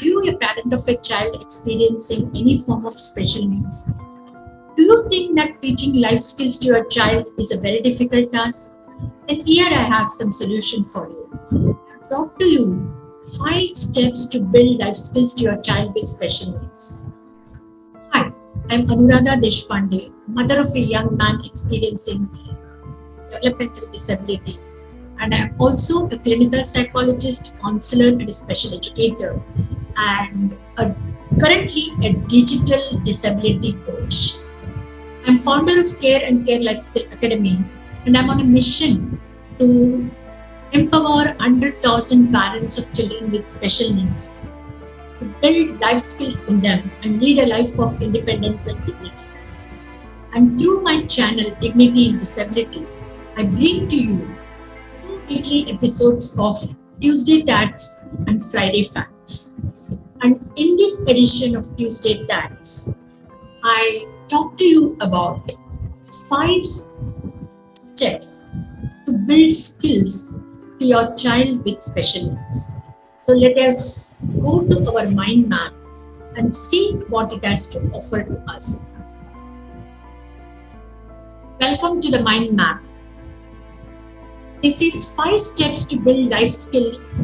you a parent of a child experiencing any form of special needs? Do you think that teaching life skills to your child is a very difficult task? Then here I have some solution for you. I've brought to you 5 steps to build life skills to your child with special needs. Hi, I'm Anuradha Deshpande, mother of a young man experiencing developmental disabilities, and I'm also a clinical psychologist, counselor, and a special educator, and currently a digital disability coach. I'm founder of Care and Care Life Skill Academy, and I'm on a mission to empower 100,000 parents of children with special needs to build life skills in them and lead a life of independence and dignity. And through my channel, Dignity in Disability, I bring to you 2 weekly episodes of Tuesday Tats and Friday Facts. And in this edition of Tuesday Tats, I talk to you about 5 steps to build skills to your child with special needs. So let us go to our mind map and see what it has to offer to us. Welcome to the mind map. This is 5 steps to build life skills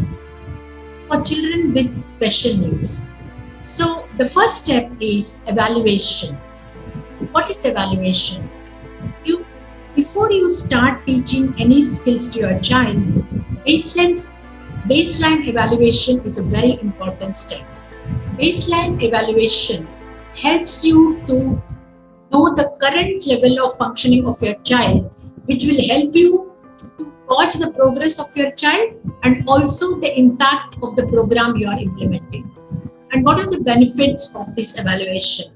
for children with special needs. So the first step is evaluation. What is evaluation? Before you start teaching any skills to your child, baseline evaluation is a very important step. Baseline evaluation helps you to know the current level of functioning of your child, which will help you to gauge the progress of your child and also the impact of the program you are implementing. And what are the benefits of this evaluation?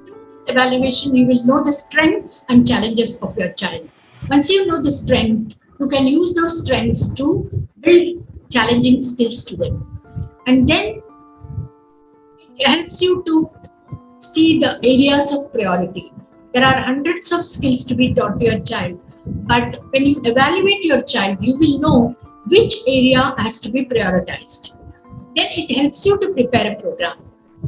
Through this evaluation, you will know the strengths and challenges of your child. Once you know the strength, you can use those strengths to build challenging skills to them. And then it helps you to see the areas of priority. There are hundreds of skills to be taught to your child, but when you evaluate your child, you will know which area has to be prioritized. Then it helps you to prepare a program.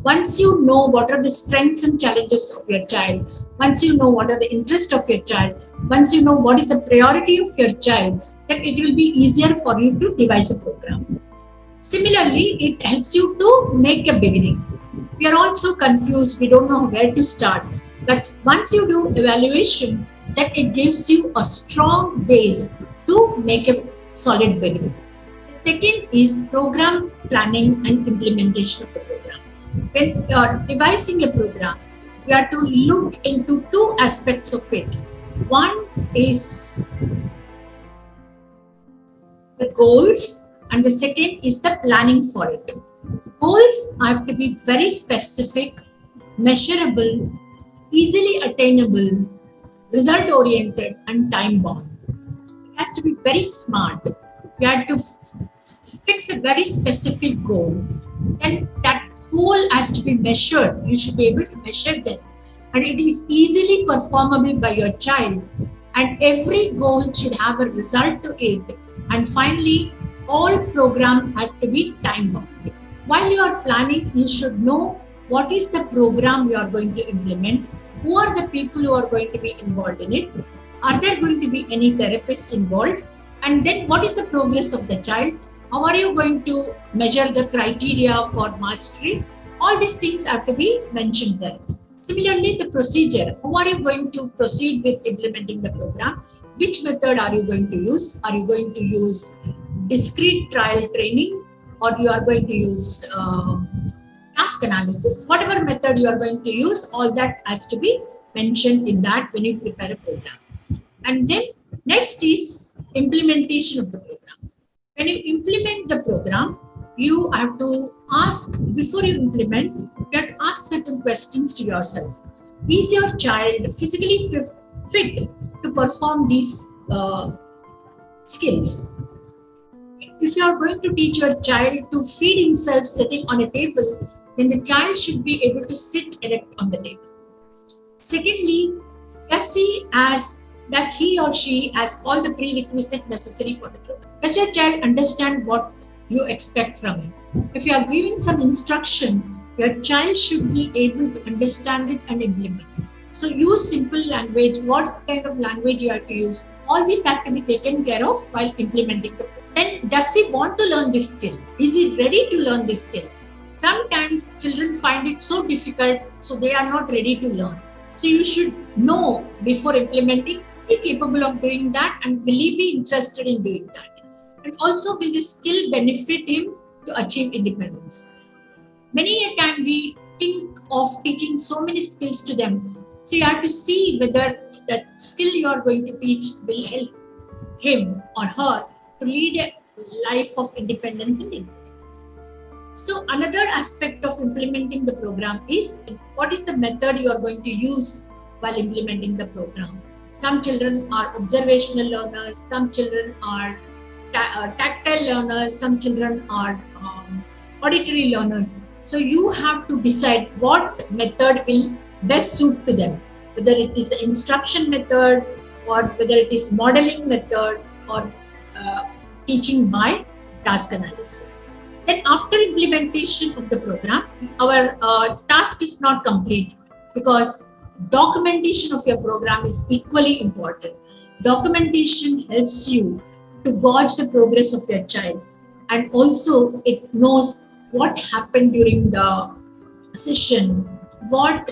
Once you know what are the strengths and challenges of your child, once you know what are the interests of your child, once you know what is the priority of your child, then it will be easier for you to devise a program. Similarly, it helps you to make a beginning. We are also confused, we don't know where to start. But once you do evaluation, then it gives you a strong base to make a solid beginning. The second is program planning and implementation of the program. When you are devising a program, you have to look into 2 aspects of it. One is the goals, and the second is the planning for it. Goals have to be very specific, measurable, easily attainable, result oriented, and time bound. It has to be very smart. You have to fix a very specific goal. Then that goal has to be measured. You should be able to measure them. And it is easily performable by your child. And every goal should have a result to it. And finally, all programs have to be time bound. While you are planning, you should know what is the program you are going to implement, who are the people who are going to be involved in it, are there going to be any therapists involved, and then what is the progress of the child, how are you going to measure the criteria for mastery. All these things have to be mentioned there. Similarly, the procedure, how are you going to proceed with implementing the program, which method are you going to use, are you going to use discrete trial training, or you are going to use task analysis, whatever method you are going to use, all that has to be mentioned in that when you prepare a program. And then next is implementation of the program. When you implement the program, you have to ask, before you implement, you have to ask certain questions to yourself. Is your child physically fit to perform these skills? If you are going to teach your child to feed himself sitting on a table, then the child should be able to sit erect on the table. Secondly, does he or she has all the prerequisites necessary for the program? Does your child understand what you expect from him? If you are giving some instruction, your child should be able to understand it and implement. So use simple language, what kind of language you have to use. All these have to be taken care of while implementing the program. Then does he want to learn this skill? Is he ready to learn this skill? Sometimes children find it so difficult, so they are not ready to learn. So you should know before implementing, is he capable of doing that and will he be interested in doing that? And also, will the skill benefit him to achieve independence? Many a time we think of teaching so many skills to them. So you have to see whether that skill you are going to teach will help him or her to lead a life of independence and dignity. So another aspect of implementing the program is what is the method you are going to use while implementing the program. Some children are observational learners, some children are tactile learners, some children are auditory learners. So you have to decide what method will best suit to them, whether it is an instruction method or whether it is modeling method or teaching by task analysis. Then after implementation of the program, our task is not complete because documentation of your program is equally important. Documentation helps you to gauge the progress of your child, and also it knows what happened during the session, what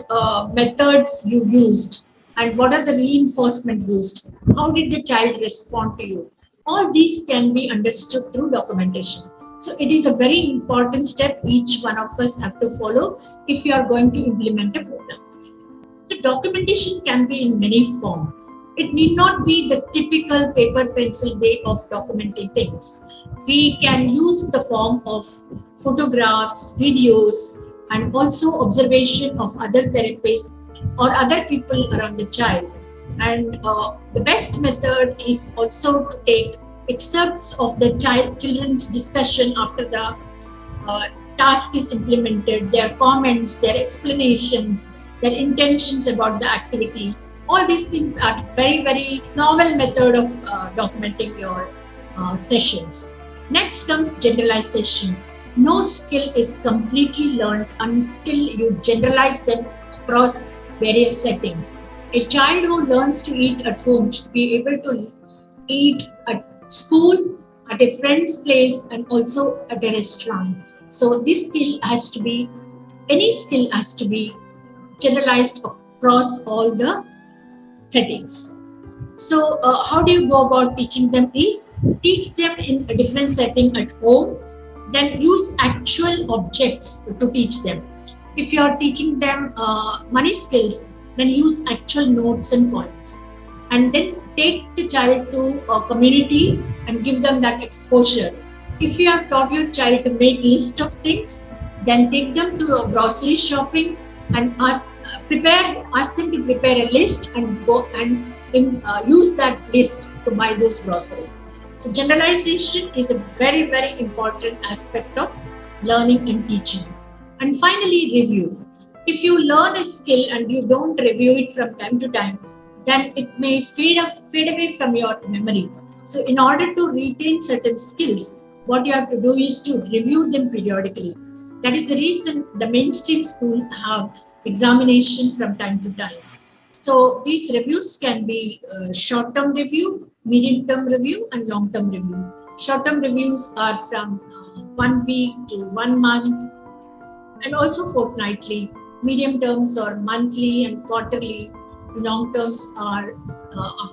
methods you used, and what are the reinforcement used. How did the child respond to you? All these can be understood through documentation. So it is a very important step each one of us have to follow if you are going to implement a program. So documentation can be in many forms. It need not be the typical paper pencil way of documenting things. We can use the form of photographs, videos, and also observation of other therapists or other people around the child. And the best method is also to take excerpts of the children's discussion after the uh, task is implemented, their comments, their explanations, their intentions about the activity. All these things are very, very novel method of documenting your sessions. Next comes generalization. No skill is completely learned until you generalize them across various settings. A child who learns to eat at home should be able to eat at school, at a friend's place, and also at a restaurant. So this skill has to be, any skill has to be generalized across all the settings. So how do you go about teaching them is teach them in a different setting at home, then use actual objects to teach them. If you are teaching them money skills, then use actual notes and points. And then take the child to a community and give them that exposure. If you have taught your child to make list of things, then take them to a grocery shopping and ask them to prepare a list and go and use that list to buy those groceries. So generalization is a very, very important aspect of learning and teaching. And finally, review. If you learn a skill and you don't review it from time to time, then it may fade away from your memory. So in order to retain certain skills, what you have to do is to review them periodically. That is the reason the mainstream school have examination from time to time. So these reviews can be short-term review, medium-term review, and long-term review. Short-term reviews are from 1 week to 1 month, and also fortnightly. Medium terms are monthly and quarterly. Long terms are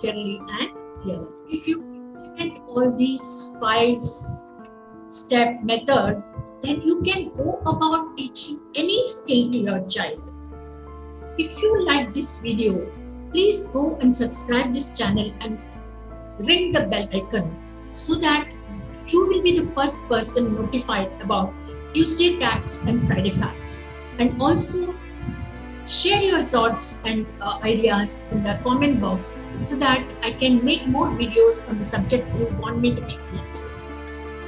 yearly and yearly. If you implement all these 5-step method, then you can go about teaching any skill to your child. If you like this video, please go and subscribe this channel and ring the bell icon so that you will be the first person notified about Tuesday Facts and Friday Facts. And also share your thoughts and ideas in the comment box so that I can make more videos on the subject you want me to make videos.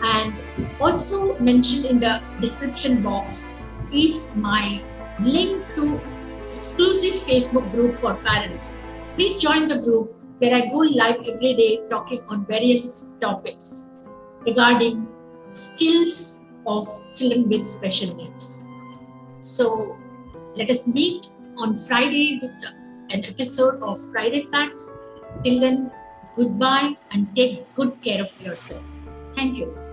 And also mentioned in the description box is my link to exclusive Facebook group for parents. Please join the group where I go live every day talking on various topics regarding skills, of children with special needs. So let us meet on Friday with an episode of Friday Facts. Till then, goodbye and take good care of yourself. Thank you.